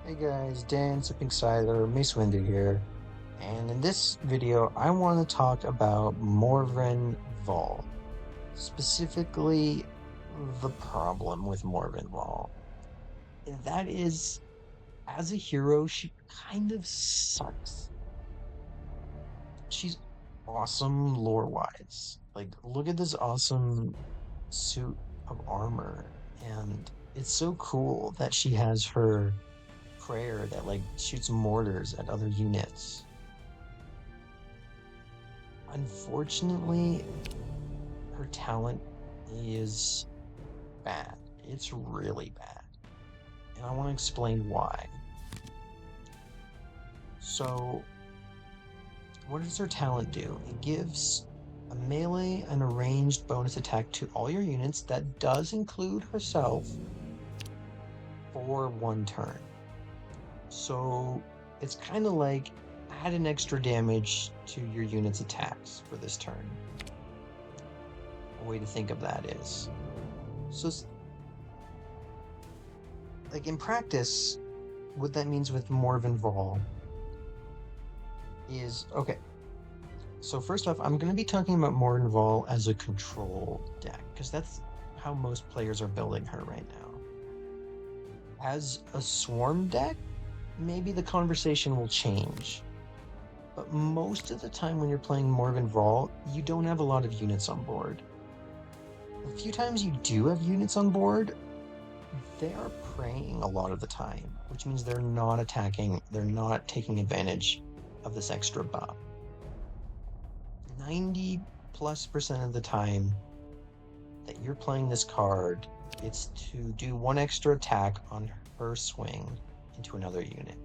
Hey guys, Dan Sipping Cider, Mace Windu here, and in this video I want to talk about Morvenn Vahl, specifically the problem with Morvenn Vahl. And that is, as a hero, she kind of sucks. She's awesome lore-wise. Like, look at this awesome suit of armor, and it's so cool that she has her prayer that like shoots mortars at other units. Unfortunately, her talent is bad. It's really bad. And I want to explain why. So, what does her talent do? It gives a melee and a ranged bonus attack to all your units that does include herself for one turn. So, it's kind of like add an extra damage to your unit's attacks for this turn. A way to think of that is, so like in practice, what that means with Morvenn Vahl is okay. So first off, I'm going to be talking about Morvenn Vahl as a control deck because that's how most players are building her right now. As a swarm deck, maybe the conversation will change. But most of the time when you're playing Morvenn Vahl, you don't have a lot of units on board. The few times you do have units on board, they are praying a lot of the time, which means they're not attacking, they're not taking advantage of this extra buff. 90+% of the time that you're playing this card, it's to do one extra attack on her swing into another unit.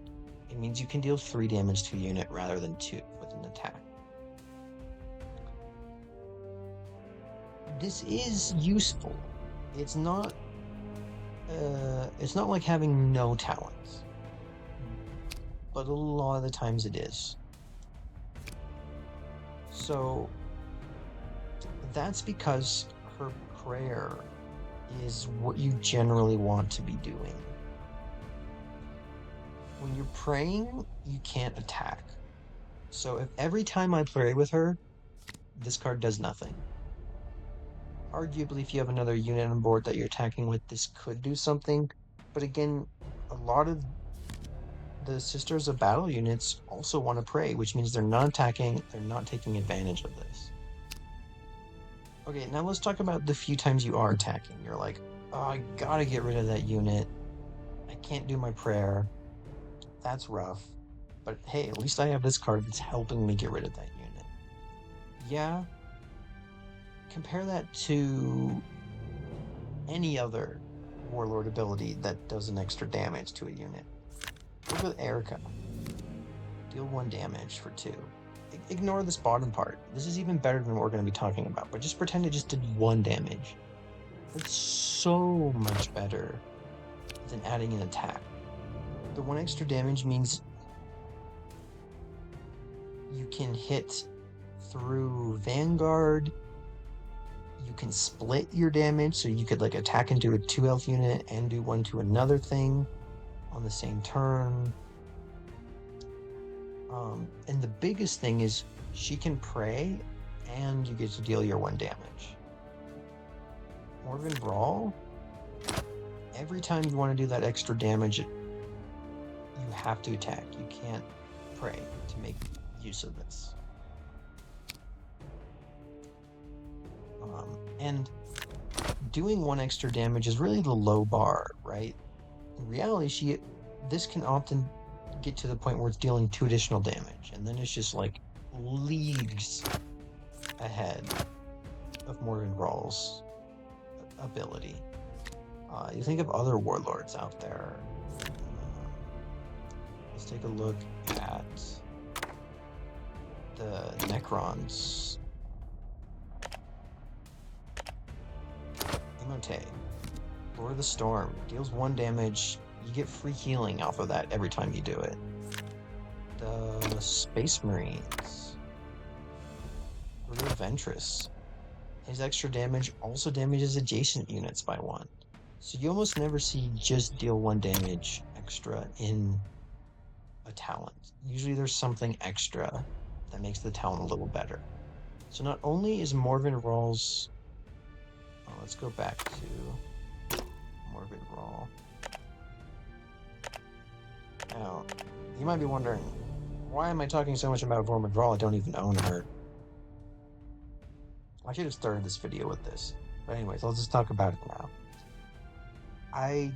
It means you can deal 3 damage to a unit rather than 2 with an attack. This is useful. It's not like having no talents, but a lot of the times it is. So that's because her prayer is what you generally want to be doing. When you're praying, you can't attack. So if every time I pray with her, this card does nothing. Arguably, if you have another unit on board that you're attacking with, this could do something. But again, a lot of the Sisters of Battle units also want to pray, which means they're not attacking, they're not taking advantage of this. Okay, now let's talk about the few times you are attacking. You're like, oh, I gotta get rid of that unit. I can't do my prayer. That's rough. But hey, at least I have this card that's helping me get rid of that unit. Yeah, compare that to any other Warlord ability that does an extra damage to a unit. Look at Erica. Deal 1 damage for 2. Ignore this bottom part. This is even better than what we're going to be talking about, but just pretend it just did 1 damage. It's so much better than adding an attack. The 1 extra damage means you can hit through Vanguard. You can split your damage, so you could like attack into a 2 health unit and do 1 to another thing on the same turn. And the biggest thing is she can pray and you get to deal your 1 damage. Morvenn Vahl, every time you want to do that extra damage, you have to attack. You can't pray to make use of this. And doing 1 extra damage is really the low bar, right? In reality, this can often get to the point where it's dealing 2 additional damage, and then it's just like leagues ahead of Morvenn Vahl's ability. You think of other warlords out there. Let's take a look at the Necrons. Emote, Lord of the Storm, deals 1 damage. You get free healing off of that every time you do it. The Space Marines. Ruler Ventress. His extra damage also damages adjacent units by 1. So you almost never see just deal 1 damage extra in a talent. Usually there's something extra that makes the talent a little better. So not only is Morvenn Vahl's... let's go back to Morvenn Vahl. Now, you might be wondering, why am I talking so much about Morvenn Vahl? I don't even own her. I should have started this video with this. But anyways, let's just talk about it now. I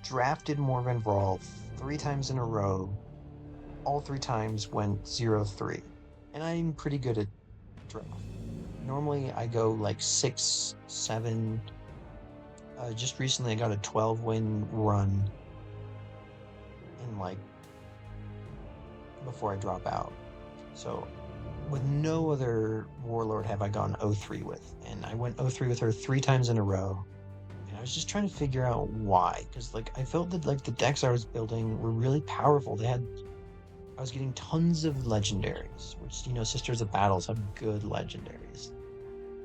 drafted Morvenn Vahl 3 times in a row. All 3 times went 0-3. And I'm pretty good at draft. Normally I go like 6, 7. Just recently I got a 12-win run in like before I drop out. So with no other warlord have I gone 0-3 with. And I went 0-3 with her 3 times in a row. And I was just trying to figure out why. Because like I felt that like the decks I was building were really powerful. I was getting tons of legendaries, which, you know, Sisters of Battles have good legendaries.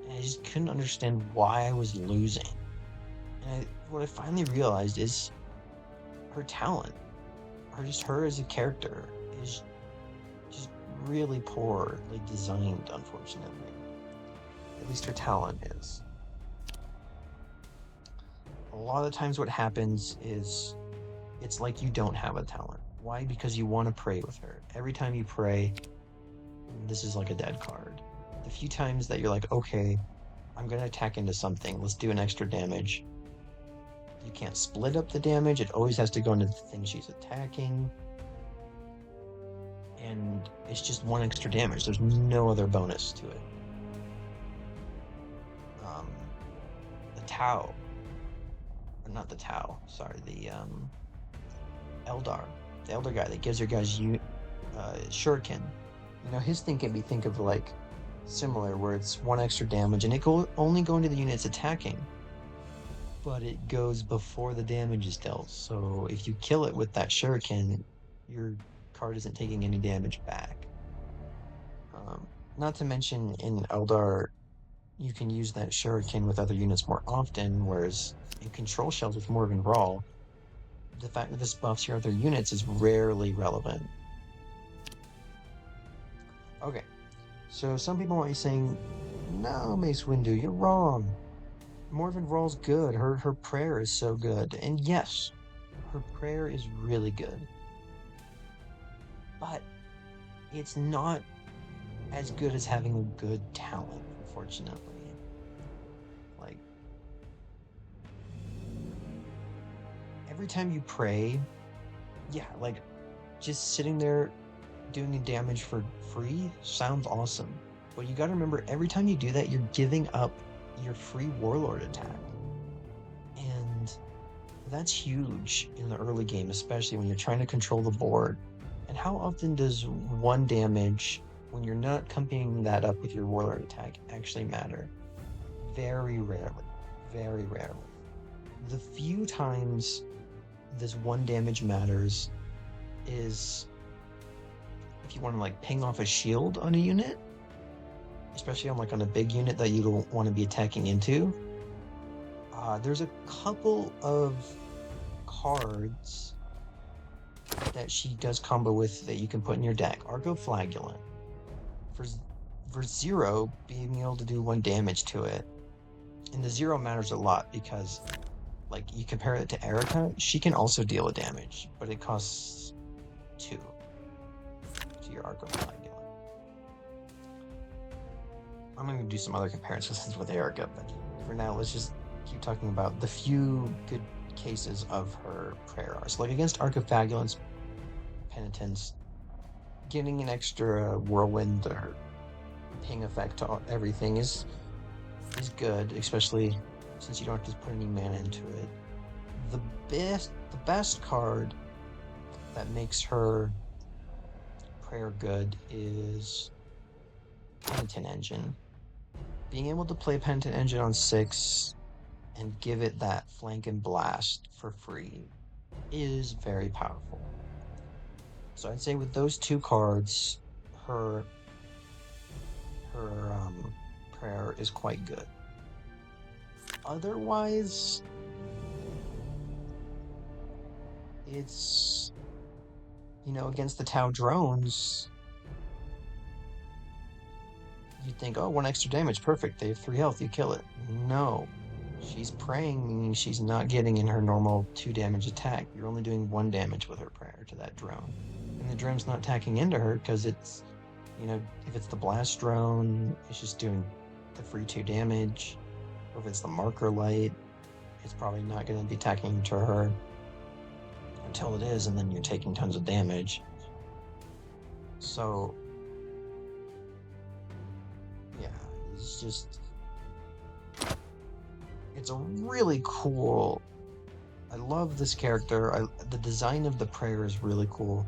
And I just couldn't understand why I was losing. And what I finally realized is her talent, her as a character, is just really poorly designed, unfortunately. At least her talent is. A lot of the times what happens is it's like you don't have a talent. Why? Because you want to pray with her. Every time you pray, this is like a dead card. The few times that you're like, okay, I'm going to attack into something, let's do an extra damage. You can't split up the damage, it always has to go into the thing she's attacking. And it's just 1 extra damage, there's no other bonus to it. The Tau, or not the Tau, sorry, the Eldar, the Elder guy that gives your guys shuriken. You know, his thing can be think of like similar, where it's 1 extra damage, and it only go into the units attacking, but it goes before the damage is dealt. So if you kill it with that shuriken, your card isn't taking any damage back. Not to mention in Eldar, you can use that shuriken with other units more often, whereas in control shells with Morvenn Vahl, the fact that this buffs your other units is rarely relevant. Okay, so some people might be saying, no, Mace Windu, you're wrong. Morvenn Vahl's good. Her prayer is so good. And yes, her prayer is really good. But it's not as good as having a good talent, unfortunately. Like, every time you pray, yeah, like, just sitting there doing damage for free sounds awesome. But you gotta remember, every time you do that, you're giving up your free warlord attack. And that's huge in the early game, especially when you're trying to control the board. And how often does 1 damage, when you're not accompanying that up with your warlord attack, actually matter? Very rarely. Very rarely. The few times this 1 damage matters is if you want to like ping off a shield on a unit, especially on a big unit that you don't want to be attacking into. There's a couple of cards that she does combo with that you can put in your deck. Argo Flagellant. For 0, being able to do 1 damage to it. And the 0 matters a lot because, like, you compare it to Erica, she can also deal a damage, but it costs 2 to your Argo Flagellant. I'm going to do some other comparisons with Erica, but for now, let's just keep talking about the few good cases of her prayer arts. Like against Arcophagulant's Penitence, getting an extra whirlwind or ping effect to everything is good, especially since you don't have to put any mana into it. The best card that makes her prayer good is Penitent Engine. Being able to play Penitent Engine on 6 and give it that flank and blast for free is very powerful. So I'd say with those 2 cards, her prayer is quite good. Otherwise, it's against the Tau drones, you'd think, oh, 1 extra damage, perfect. They have 3 health, you kill it. No. She's praying, meaning she's not getting in her normal 2 damage attack. You're only doing 1 damage with her prayer to that drone. And the drone's not attacking into her because it's, if it's the blast drone, it's just doing the free 2 damage. Or if it's the marker light, it's probably not going to be attacking into her until it is, and then you're taking tons of damage. So, yeah, it's a really cool. I love this character. The design of the prayer is really cool.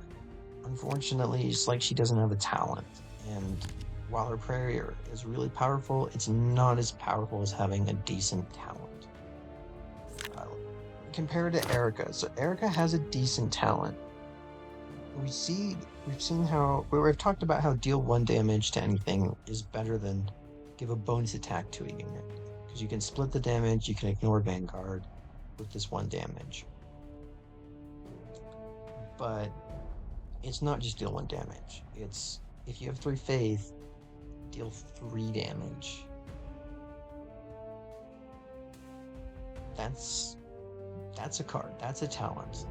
Unfortunately, it's like she doesn't have a talent, and while her prayer is really powerful, it's not as powerful as having a decent talent. Compared to Erica, so Erica has a decent talent. We've seen how we've talked about how deal 1 damage to anything is better than give a bonus attack to a unit, because you can split the damage, you can ignore Vanguard with this 1 damage. But it's not just deal 1 damage. It's if you have 3 faith, deal 3 damage. That's a card. That's a talent.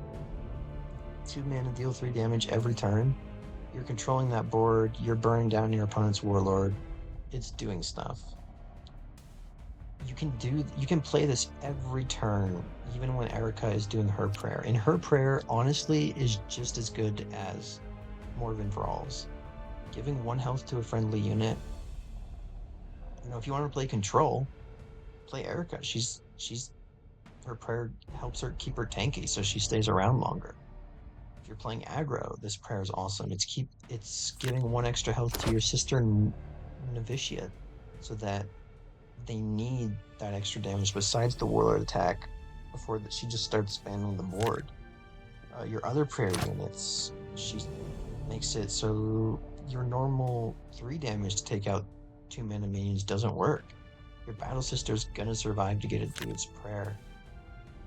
2 mana, deal 3 damage every turn. You're controlling that board. You're burning down your opponent's warlord. It's doing stuff. You can play this every turn, even when Erica is doing her prayer. And her prayer, honestly, is just as good as Morvenn Vahl's. Giving 1 health to a friendly unit. If you want to play control, play Erica. Her prayer helps her keep her tanky, so she stays around longer. If you're playing aggro, this prayer is awesome. It's giving 1 extra health to your sister Novitiate, so that they need that extra damage besides the warlord attack before she just starts spamming the board. Your other prayer units, she makes it so your normal 3 damage to take out 2 mana minions doesn't work. Your battle sister's gonna survive to get it through its prayer.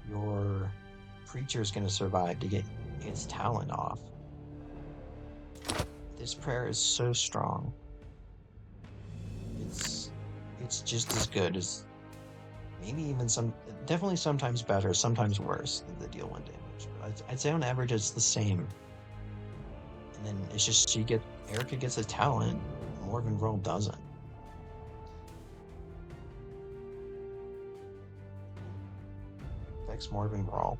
Your preacher's gonna survive to get its talent off. This prayer is so strong. It's just as good as, maybe even definitely sometimes better, sometimes worse than the deal 1 damage. But I'd say on average it's the same. And then it's just Erica gets a talent, Morvenn Vahl doesn't. Thanks, Morvenn Vahl.